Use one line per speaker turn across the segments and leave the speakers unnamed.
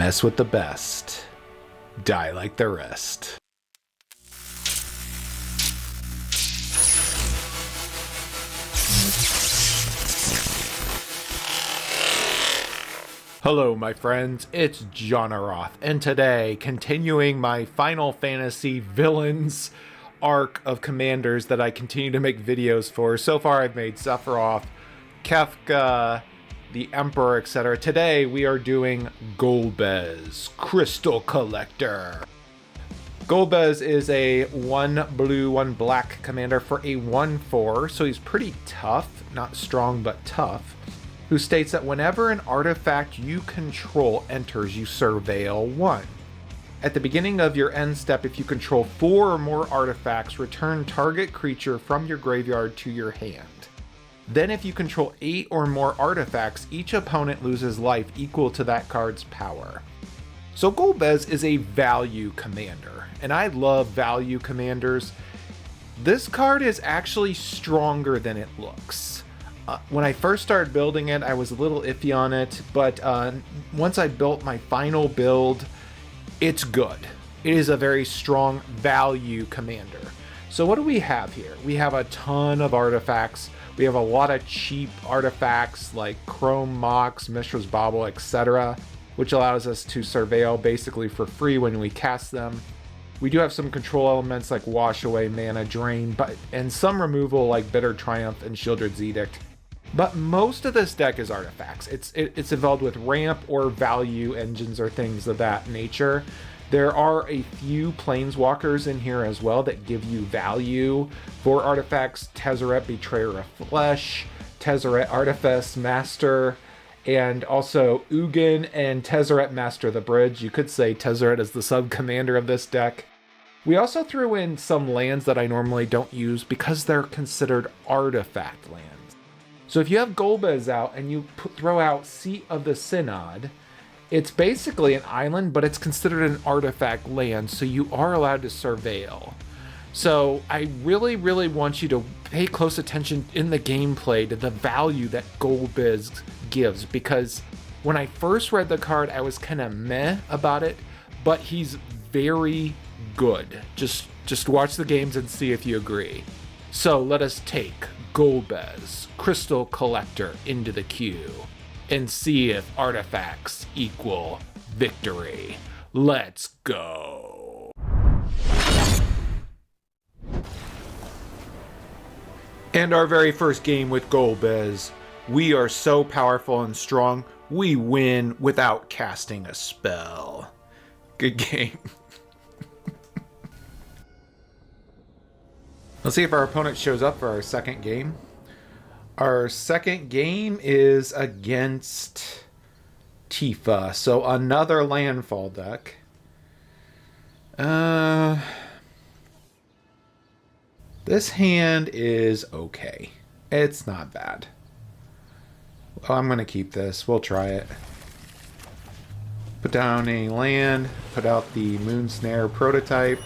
Mess with the best. Die like the rest. Hello my friends, it's Johnaroth, and today, continuing my Final Fantasy villains arc of commanders that I continue to make videos for. So far I've made Sephiroth, Kefka, the Emperor, etc. Today we are doing Golbez, Crystal Collector. Golbez is a 1 blue, 1 black commander for a 1/4, so he's pretty tough, not strong but tough, who states that whenever an artifact you control enters, you surveil 1. At the beginning of your end step, if you control 4 or more artifacts, return target creature from your graveyard to your hand. Then if you control 8 or more artifacts, each opponent loses life equal to that card's power. So Golbez is a value commander, and I love value commanders. This card is actually stronger than it looks. When I first started building it, I was a little iffy on it, but once I built my final build, it's good. It is a very strong value commander. So what do we have here? We have a ton of artifacts. We have a lot of cheap artifacts like Chrome Mox, Mishra's Bauble, etc., which allows us to surveil basically for free when we cast them. We do have some control elements like Wash Away, Mana Drain, and some removal like Bitter Triumph and Shieldred's Edict. But most of this deck is artifacts. It's involved with ramp or value engines or things of that nature. There are a few planeswalkers in here as well that give you value for artifacts. Tezzeret, Betrayer of Flesh, Tezzeret, Artifice Master, and also Ugin and Tezzeret, Master of the Bridge. You could say Tezzeret is the sub-commander of this deck. We also threw in some lands that I normally don't use because they're considered artifact lands. So if you have Golbez out and you throw out Seat of the Synod, it's basically an island, but it's considered an artifact land, so you are allowed to surveil. So I really, really want you to pay close attention in the gameplay to the value that Golbez gives, because when I first read the card, I was kind of meh about it, but he's very good. Just watch the games and see if you agree. So let us take Golbez, Crystal Collector, into the queue and see if artifacts equal victory. Let's go. And our very first game with Golbez. We are so powerful and strong, we win without casting a spell. Good game. Let's see if our opponent shows up for our second game. Our second game is against Tifa, so another landfall deck. This hand is okay. It's not bad. Well, I'm gonna keep this. We'll try it. Put down a land, put out the Moonsnare prototype.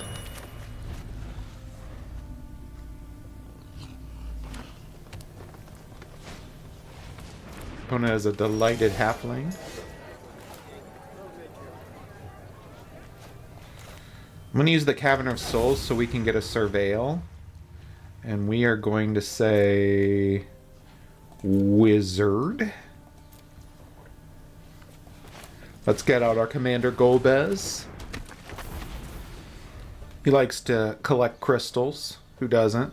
Opponent has a Delighted Halfling. I'm going to use the Cavern of Souls so we can get a Surveil. And we are going to say Wizard. Let's get out our Commander Golbez. He likes to collect crystals. Who doesn't?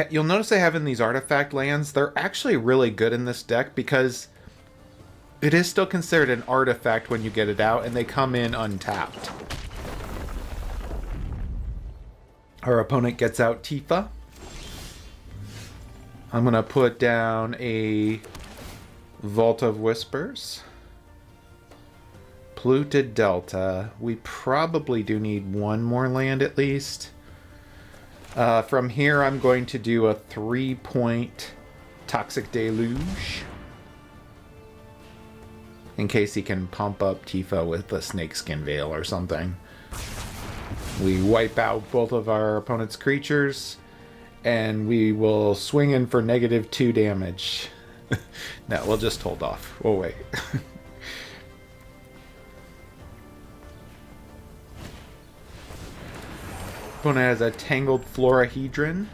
You'll notice I have in these artifact lands, they're actually really good in this deck because it is still considered an artifact when you get it out, and they come in untapped. Our opponent gets out Tifa. I'm going to put down a Vault of Whispers. Polluted Delta. We probably do need one more land at least. From here, I'm going to do a 3-point Toxic Deluge. In case he can pump up Tifa with a Snakeskin Veil or something. We wipe out both of our opponent's creatures, and we will swing in for -2 damage. No, we'll just hold off. We'll wait. Opponent has a Tangled Florahedron.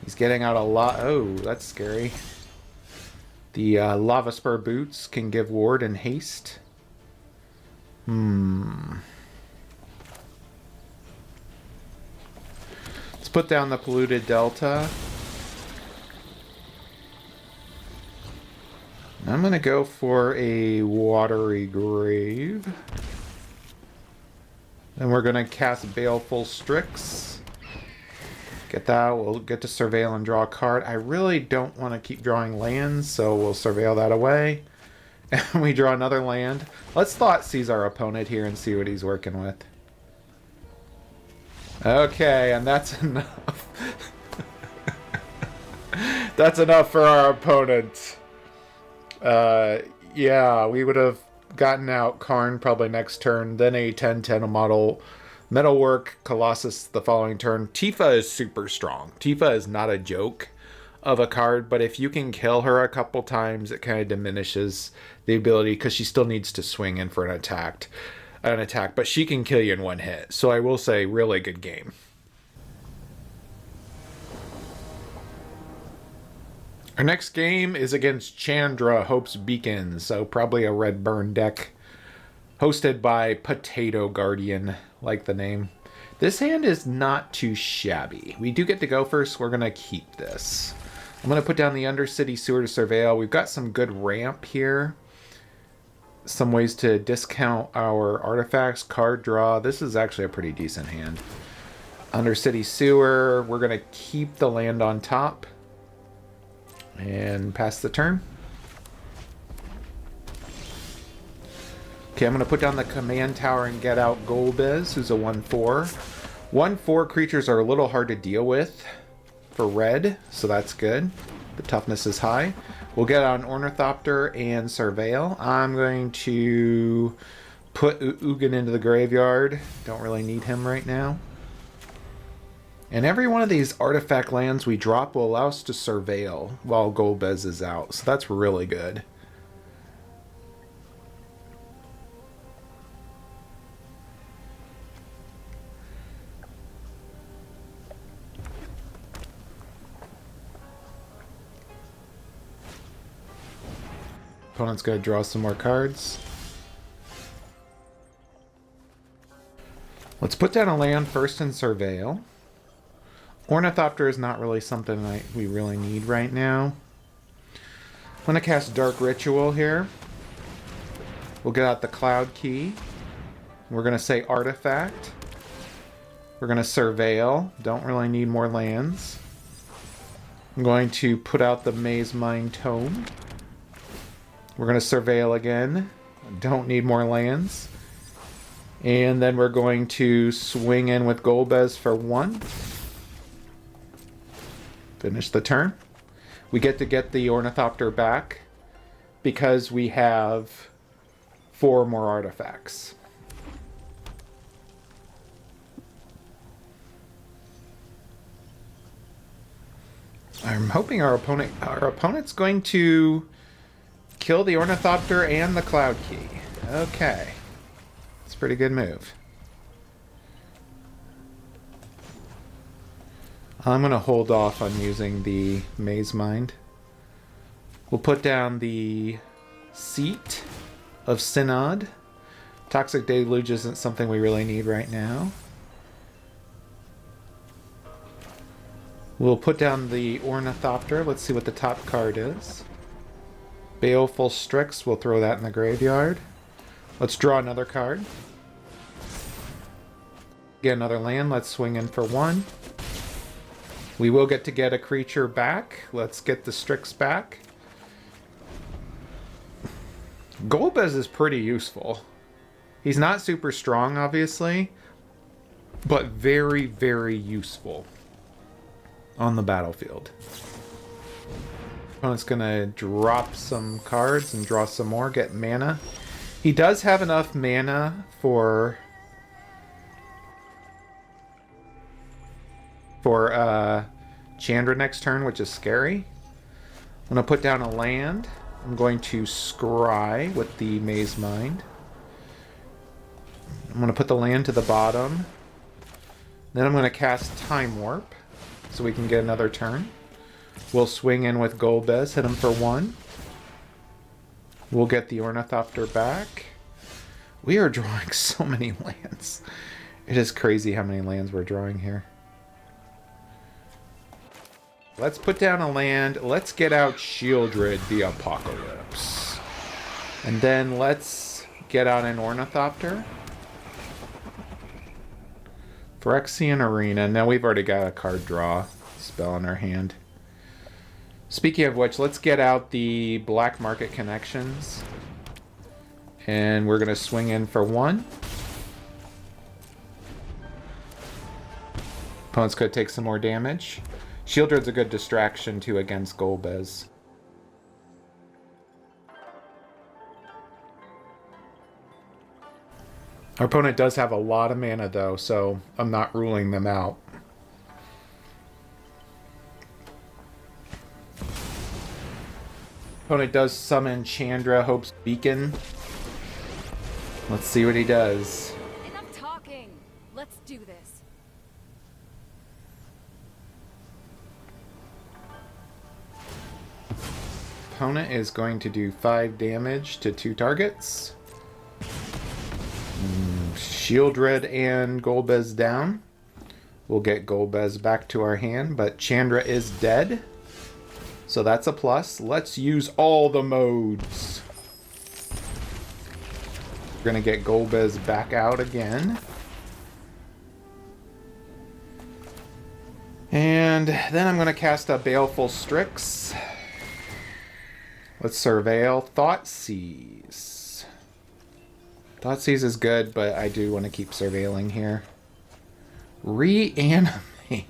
He's getting out a lot. Oh, that's scary. The Lava Spur Boots can give ward and haste. Let's put down the Polluted Delta. I'm going to go for a Watery Grave. Then we're going to cast Baleful Strix. Get that. We'll get to Surveil and draw a card. I really don't want to keep drawing lands, so we'll Surveil that away. And we draw another land. Let's Thought Seize our opponent here and see what he's working with. Okay, and that's enough. That's enough for our opponent. Yeah, we would have gotten out Karn probably next turn, then a 10-10 model Metalwork Colossus the following turn. Tifa is super strong. Tifa is not a joke of a card, but if you can kill her a couple times, it kind of diminishes the ability because she still needs to swing in for an attack, but she can kill you in one hit. So I will say, really good game. Our next game is against Chandra, Hope's Beacon, so probably a red burn deck. Hosted by Potato Guardian, like the name. This hand is not too shabby. We do get to go first. We're going to keep this. I'm going to put down the Undercity Sewer to Surveil. We've got some good ramp here. Some ways to discount our artifacts, card draw. This is actually a pretty decent hand. Undercity Sewer. We're going to keep the land on top. And pass the turn. Okay, I'm going to put down the Command Tower and get out Golbez, who's a 1/4. 1/4 creatures are a little hard to deal with for red, so that's good. The toughness is high. We'll get out an Ornithopter and Surveil. I'm going to put Ugin into the graveyard. Don't really need him right now. And every one of these artifact lands we drop will allow us to Surveil while Golbez is out, so that's really good. Opponent's going to draw some more cards. Let's put down a land first and Surveil. Ornithopter is not really something we really need right now. I'm going to cast Dark Ritual here. We'll get out the Cloud Key. We're going to say Artifact. We're going to Surveil. Don't really need more lands. I'm going to put out the Maze Mine Tome. We're going to Surveil again. Don't need more lands. And then we're going to swing in with Golbez for 1. Finish the turn. We get to get the Ornithopter back because we have 4 more artifacts. I'm hoping our opponent's going to kill the Ornithopter and the Cloud Key. Okay. It's a pretty good move. I'm going to hold off on using the Maze Mind. We'll put down the Seat of Synod. Toxic Deluge isn't something we really need right now. We'll put down the Ornithopter. Let's see what the top card is. Baleful Strix. We'll throw that in the graveyard. Let's draw another card. Get another land. Let's swing in for 1. We will get to get a creature back. Let's get the Strix back. Golbez is pretty useful. He's not super strong, obviously, but very, very useful on the battlefield. Opponent's going to drop some cards and draw some more, get mana. He does have enough mana for Chandra next turn, which is scary. I'm going to put down a land. I'm going to scry with the Maze Mind. I'm going to put the land to the bottom. Then I'm going to cast Time Warp so we can get another turn. We'll swing in with Golbez, hit him for 1. We'll get the Ornithopter back. We are drawing so many lands. It is crazy how many lands we're drawing here. Let's put down a land. Let's get out Shieldred the Apocalypse. And then let's get out an Ornithopter. Phyrexian Arena. Now we've already got a card draw spell in our hand. Speaking of which, let's get out the Black Market Connections. And we're going to swing in for 1. Opponents could take some more damage. Shieldred's a good distraction too against Golbez. Our opponent does have a lot of mana though, so I'm not ruling them out. Opponent does summon Chandra, Hope's Beacon. Let's see what he does.
Enough talking. Let's do this.
Opponent is going to do 5 damage to 2 targets. Shieldred and Golbez down. We'll get Golbez back to our hand, but Chandra is dead. So that's a plus. Let's use all the modes. We're going to get Golbez back out again. And then I'm going to cast a Baleful Strix. Let's surveil Thoughtseize. Thoughtseize is good, but I do want to keep surveilling here. Reanimate.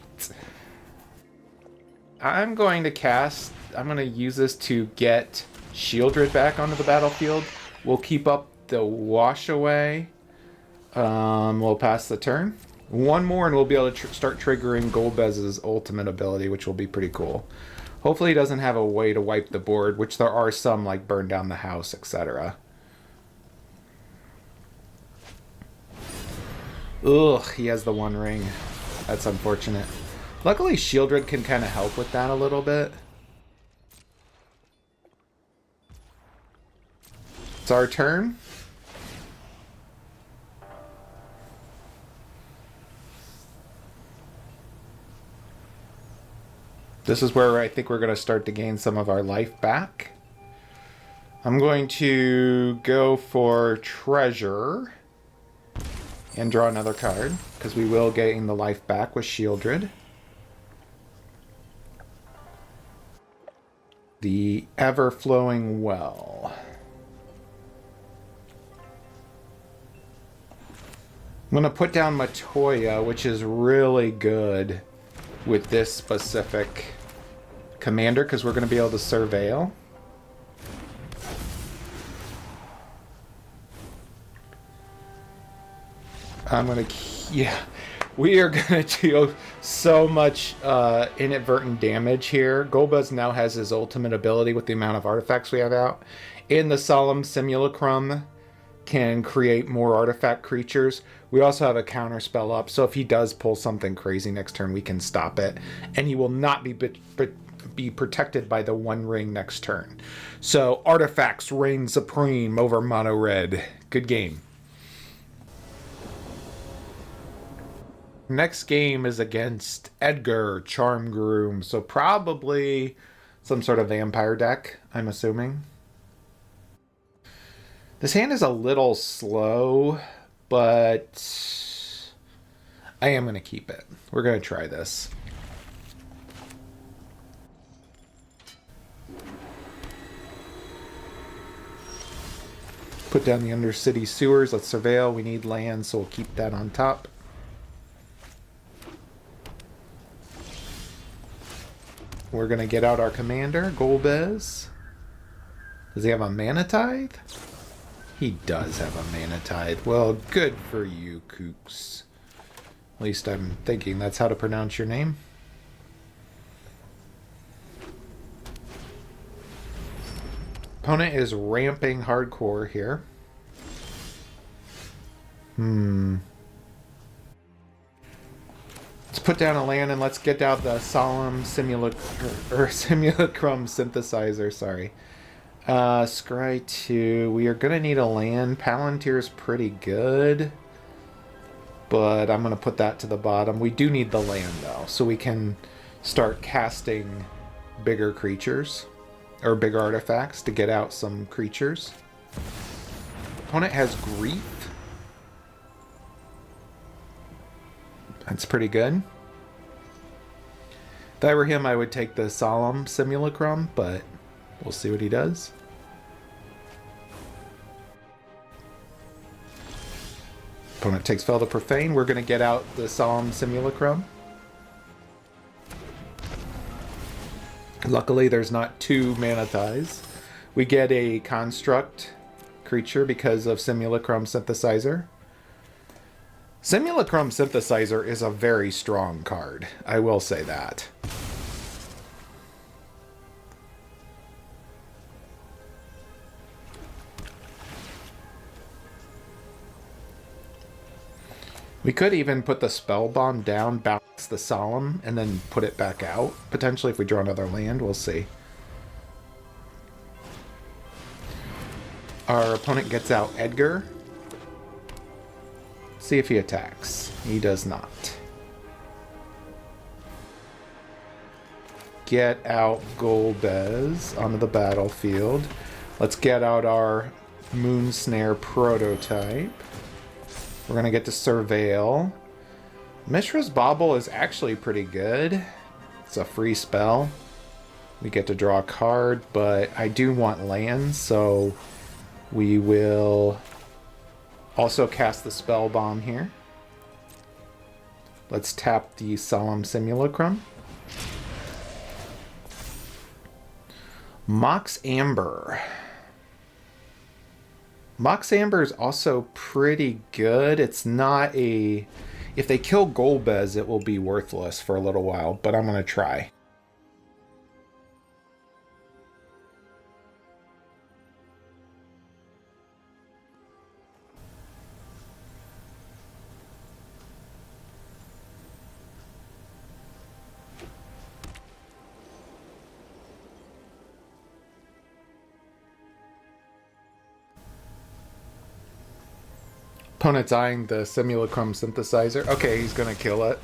I'm going to use this to get Shieldred back onto the battlefield. We'll keep up the wash away. We'll pass the turn. 1 more and we'll be able to start triggering Golbez's ultimate ability, which will be pretty cool. Hopefully he doesn't have a way to wipe the board, which there are some, like burn down the house, etc. Ugh, he has the 1 ring. That's unfortunate. Luckily, Shieldred can kind of help with that a little bit. It's our turn. This is where I think we're going to start to gain some of our life back. I'm going to go for Treasure and draw another card, because we will gain the life back with Shieldred. The Ever-Flowing Well. I'm going to put down Matoya, which is really good with this specific commander, because we're going to be able to surveil. We are going to do so much inadvertent damage here. Golbez now has his ultimate ability with the amount of artifacts we have out. And the Solemn Simulacrum can create more artifact creatures. We also have a counter spell up, so if he does pull something crazy next turn, we can stop it. And he will not be protected by the 1 ring next turn. So artifacts reign supreme over mono red. Good game. Next game is against Edgar Charmgroom, so probably some sort of vampire deck, I'm assuming. This hand is a little slow, but I am going to keep it. We're going to try this. Put down the Undercity Sewers. Let's surveil. We need land, so we'll keep that on top. We're going to get out our commander, Golbez. Does he have a Mana Tithe? He does have a Mana Tithe. Well, good for you, Kooks. At least I'm thinking that's how to pronounce your name. opponent is ramping hardcore here. Let's put down a land and let's get out the Solemn Simulacrum Synthesizer, sorry. Scry 2. We are going to need a land. Palantir's pretty good. But I'm going to put that to the bottom. We do need the land, though, so we can start casting bigger creatures. Or bigger artifacts to get out some creatures. Opponent has Grief. That's pretty good. If I were him, I would take the Solemn Simulacrum, but we'll see what he does. Opponent takes Fel the Profane. We're going to get out the Solemn Simulacrum. Luckily, there's not 2 mana ties. We get a construct creature because of Simulacrum Synthesizer. Simulacrum Synthesizer is a very strong card. I will say that. We could even put the Spell Bomb down, bounce the Solemn, and then put it back out. Potentially if we draw another land, we'll see. Our opponent gets out Edgar. See if he attacks. He does not. Get out Golbez onto the battlefield. Let's get out our Moon Snare prototype. We're going to get to Surveil. Mishra's Bauble is actually pretty good. It's a free spell. We get to draw a card, but I do want lands, so we will also cast the Spell Bomb here. Let's tap the Solemn Simulacrum. Mox Amber. Mox Amber is also pretty good. It's not a... If they kill Golbez, it will be worthless for a little while, but I'm going to try. Opponent's eyeing the Simulacrum Synthesizer. Okay, he's going to kill it.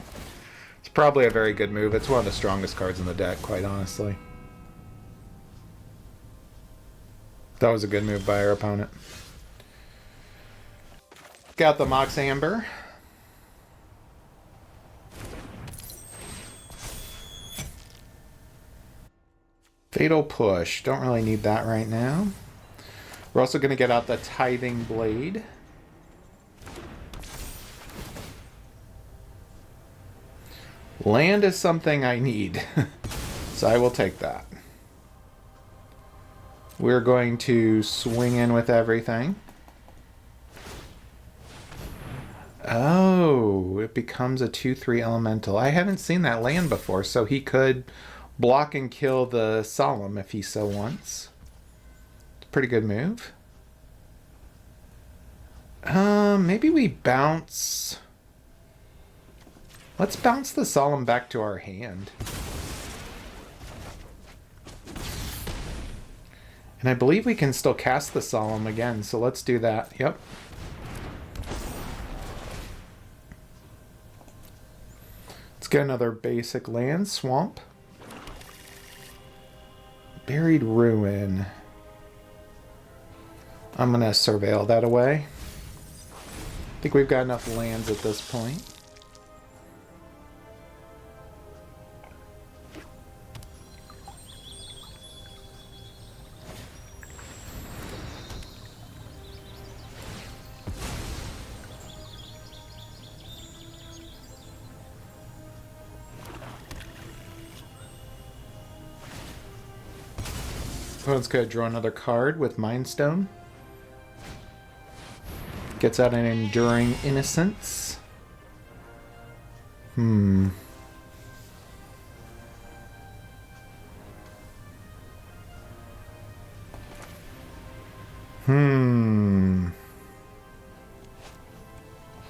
It's probably a very good move. It's one of the strongest cards in the deck, quite honestly. That was a good move by our opponent. Got the Mox Amber. Fatal Push. Don't really need that right now. We're also going to get out the Tithing Blade. Land is something I need, so I will take that. We're going to swing in with everything. Oh, it becomes a 2/3 elemental. I haven't seen that land before, so he could block and kill the Solemn if he so wants. It's a pretty good move. Maybe we bounce... Let's bounce the Solemn back to our hand. And I believe we can still cast the Solemn again, so let's do that. Yep. Let's get another basic land. Swamp. Buried Ruin. I'm going to surveil that away. I think we've got enough lands at this point. Opponent's going to draw another card with Mind Stone. Gets out an Enduring Innocence.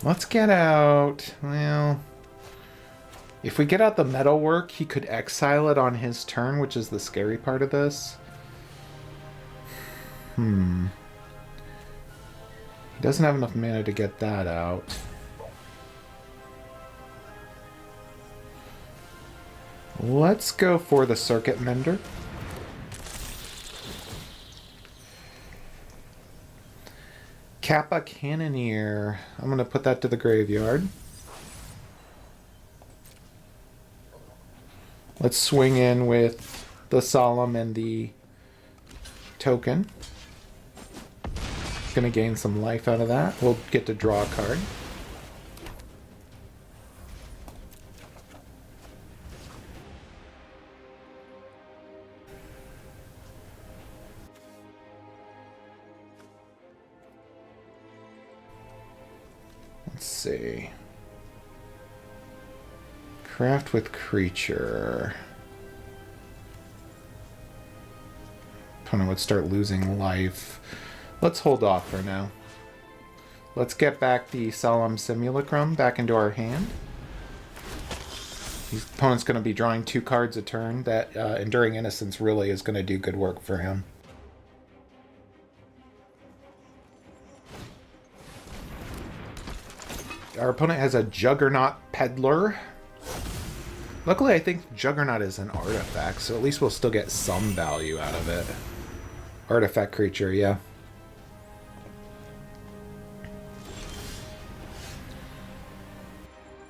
Let's get out... Well... If we get out the metalwork, he could exile it on his turn, which is the scary part of this. He doesn't have enough mana to get that out. Let's go for the Circuit Mender. Kappa Cannoneer. I'm going to put that to the graveyard. Let's swing in with the Solemn and the token. Gonna gain some life out of that. We'll get to draw a card. Let's see. Craft with creature. Opponent would start losing life. Let's hold off for now. Let's get back the Solemn Simulacrum back into our hand. His opponent's going to be drawing 2 cards a turn. That Enduring Innocence really is going to do good work for him. Our opponent has a Juggernaut Peddler. Luckily, I think Juggernaut is an artifact, so at least we'll still get some value out of it. Artifact creature, yeah.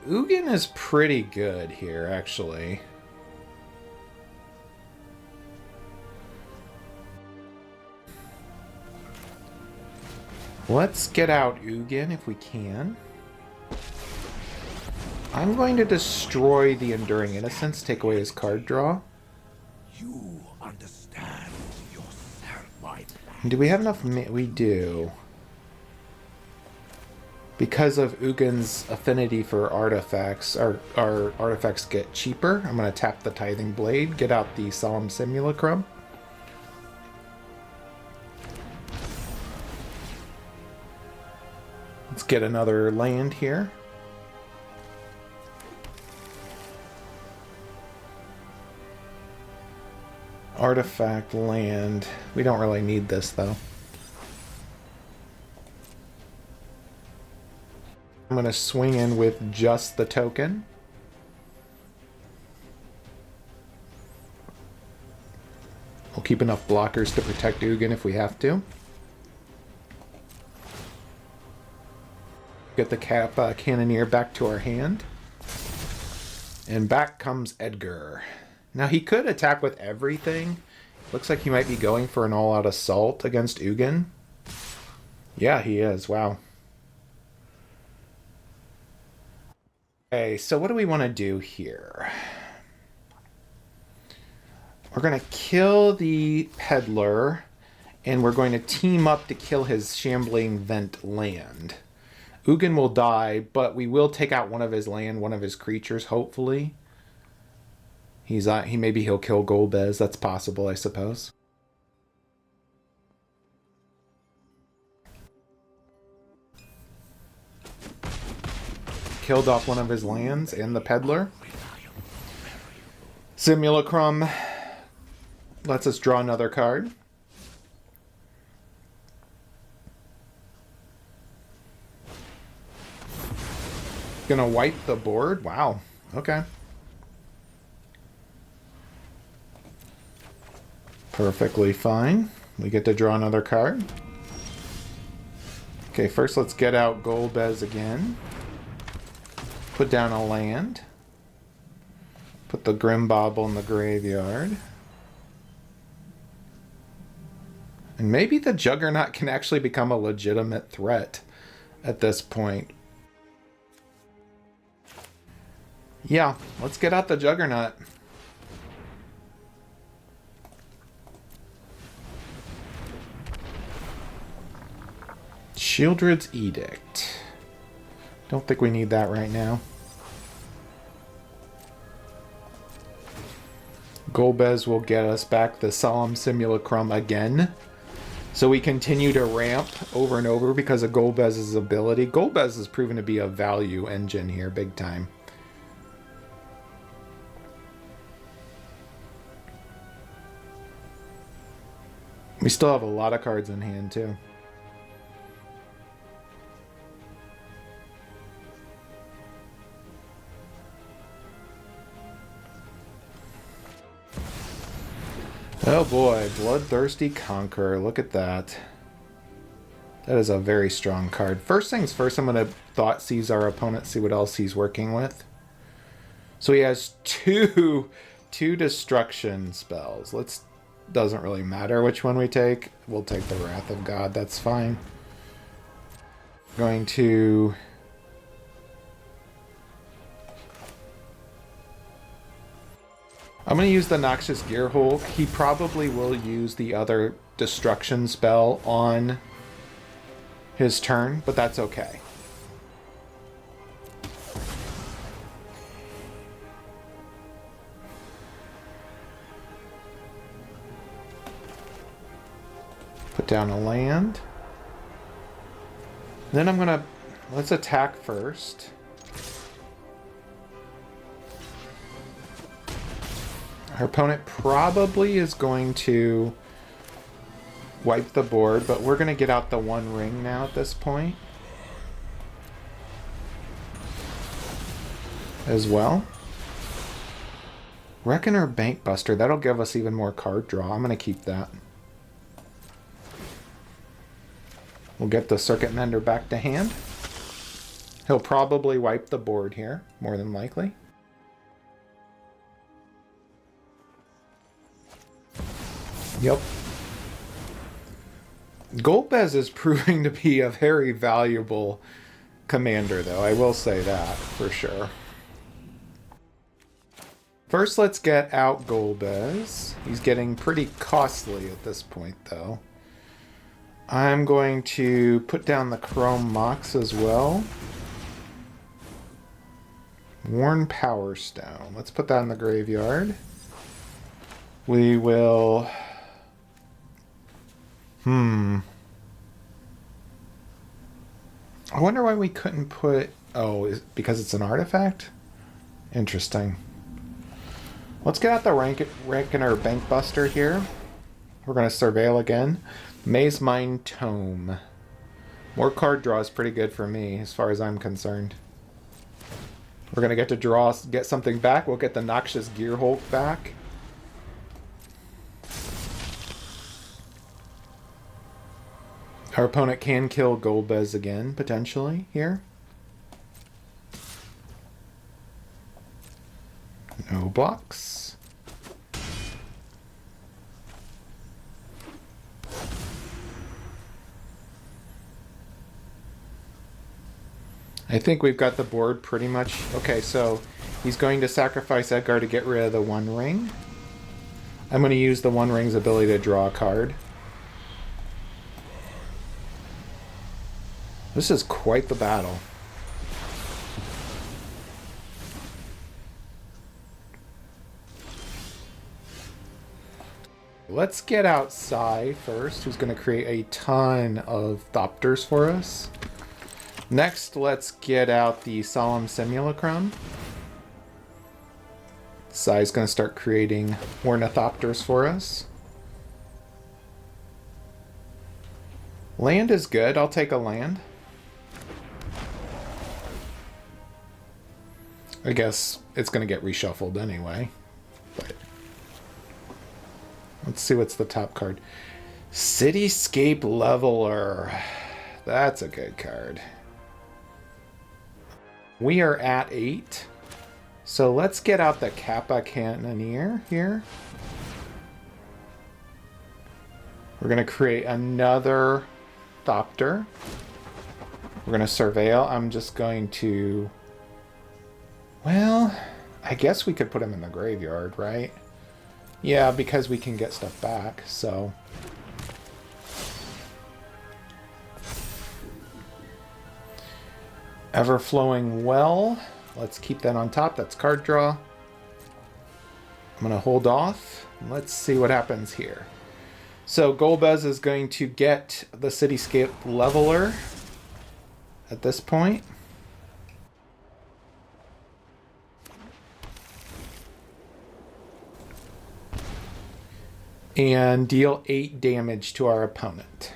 Ugin is pretty good here, actually. Let's get out Ugin if we can. I'm going to destroy the Enduring Innocence, take away his card draw.
You understand yourself, my plan.
Do we have enough? We do. Because of Ugin's affinity for artifacts, our artifacts get cheaper. I'm going to tap the Tithing Blade, get out the Solemn Simulacrum. Let's get another land here. Artifact land. We don't really need this though. I'm going to swing in with just the token. We'll keep enough blockers to protect Ugin if we have to. Get the Cannoneer back to our hand. And back comes Edgar. Now he could attack with everything. Looks like he might be going for an all-out assault against Ugin. Yeah, he is. Wow. Okay, so what do we want to do here? We're going to kill the Peddler, and we're going to team up to kill his Shambling Vent land. Ugin will die, but we will take out one of his land, one of his creatures, hopefully. Maybe he'll kill Golbez. That's possible, I suppose. Killed off one of his lands and the Peddler. Simulacrum lets us draw another card. Gonna wipe the board? Wow. Okay. Perfectly fine. We get to draw another card. Okay, first let's get out Golbez again. Put down a land. Put the Grimbauble in the graveyard. And maybe the Juggernaut can actually become a legitimate threat at this point. Yeah, let's get out the Juggernaut. Shieldred's Edict. Don't think we need that right now. Golbez will get us back the Solemn Simulacrum again. So we continue to ramp over and over because of Golbez's ability. Golbez has proven to be a value engine here, big time. We still have a lot of cards in hand, too. Oh boy, Bloodthirsty Conqueror. Look at that. That is a very strong card. First things first, I'm going to thought seize our opponent, see what else he's working with. So he has two destruction spells. Doesn't really matter which one we take. We'll take the Wrath of God. That's fine. Going to... I'm going to use the Noxious Gearhulk. He probably will use the other destruction spell on his turn, but that's okay. Put down a land. Then I'm going to... Let's attack first. Our opponent probably is going to wipe the board, but we're going to get out the One Ring now at this point as well. Reckoner Bankbuster, that'll give us even more card draw. I'm going to keep that. We'll get the Circuit Mender back to hand. He'll probably wipe the board here, more than likely. Yep. Golbez is proving to be a very valuable commander, though. I will say that, for sure. First, let's get out Golbez. He's getting pretty costly at this point, though. I'm going to put down the Chrome Mox as well. Worn Power Stone. Let's put that in the graveyard. We will... I wonder why we couldn't put... Oh, because it's an artifact? Interesting. Let's get out the Reckoner Bankbuster here. We're going to surveil again. Maze Mine Tome. More card draw is pretty good for me, as far as I'm concerned. We're going to get to get something back. We'll get the Noxious Gearhulk back. Our opponent can kill Golbez again, potentially, here. No blocks. I think we've got the board pretty much... Okay, so he's going to sacrifice Edgar to get rid of the One Ring. I'm going to use the One Ring's ability to draw a card. This is quite the battle. Let's get out Psy first, who's going to create a ton of Thopters for us. Next, let's get out the Solemn Simulacrum. Psy's going to start creating Ornithopters for us. Land is good. I'll take a land. I guess it's going to get reshuffled anyway. But let's see what's the top card. Cityscape Leveler. That's a good card. We are at 8. So let's get out the Kappa Cannoneer here. We're going to create another Thopter. We're going to surveil. I'm just going to... Well, I guess we could put him in the graveyard, right? Yeah, because we can get stuff back, so... Everflowing Well. Let's keep that on top. That's card draw. I'm going to hold off. Let's see what happens here. So Golbez is going to get the Cityscape Leveler at this point. And deal 8 damage to our opponent.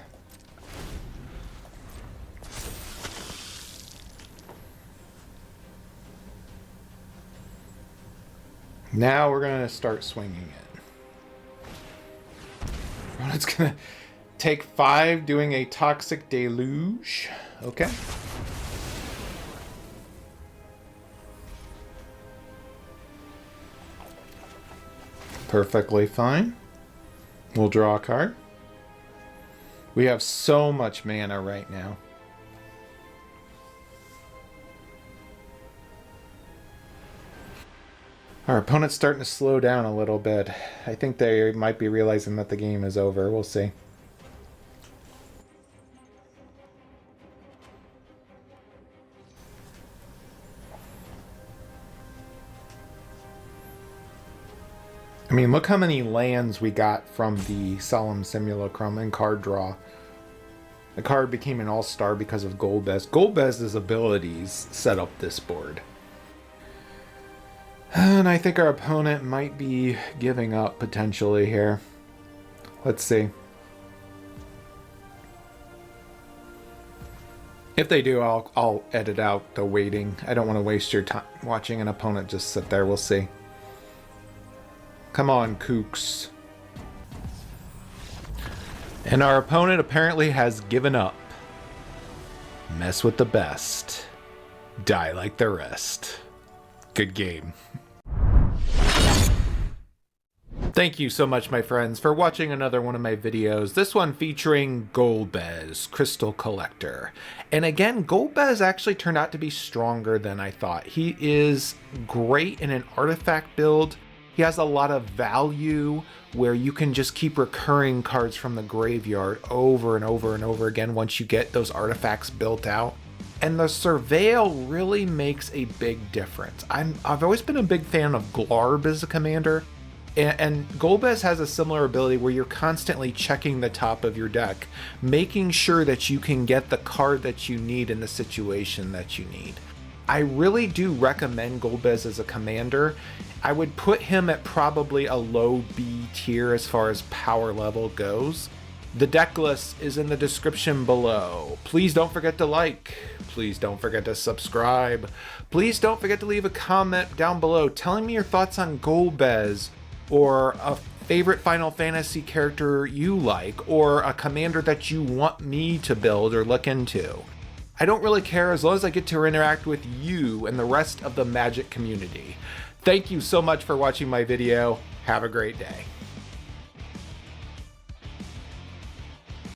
Now we're going to start swinging it. It's going to take 5 doing a Toxic Deluge. Okay. Perfectly fine. We'll draw a card. We have so much mana right now. Our opponent's starting to slow down a little bit. I think they might be realizing that the game is over. We'll see. I mean, look how many lands we got from the Solemn Simulacrum and card draw. The card became an all-star because of Golbez. Golbez's abilities set up this board. And I think our opponent might be giving up potentially here. Let's see. If they do, I'll edit out the waiting. I don't want to waste your time watching an opponent just sit there. We'll see. Come on, kooks. And our opponent apparently has given up. Mess with the best. Die like the rest. Good game. Thank you so much, my friends, for watching another one of my videos. This one featuring Golbez, Crystal Collector. And again, Golbez actually turned out to be stronger than I thought. He is great in an artifact build. He has a lot of value where you can just keep recurring cards from the graveyard over and over and over again once you get those artifacts built out. And the Surveil really makes a big difference. I've always been a big fan of Glarb as a commander. And Golbez has a similar ability where you're constantly checking the top of your deck, making sure that you can get the card that you need in the situation that you need. I really do recommend Golbez as a commander. I would put him at probably a low B tier as far as power level goes. The deck list is in the description below. Please don't forget to like. Please don't forget to subscribe. Please don't forget to leave a comment down below telling me your thoughts on Golbez, or a favorite Final Fantasy character you like, or a commander that you want me to build or look into. I don't really care as long as I get to interact with you and the rest of the Magic community. Thank you so much for watching my video. Have a great day.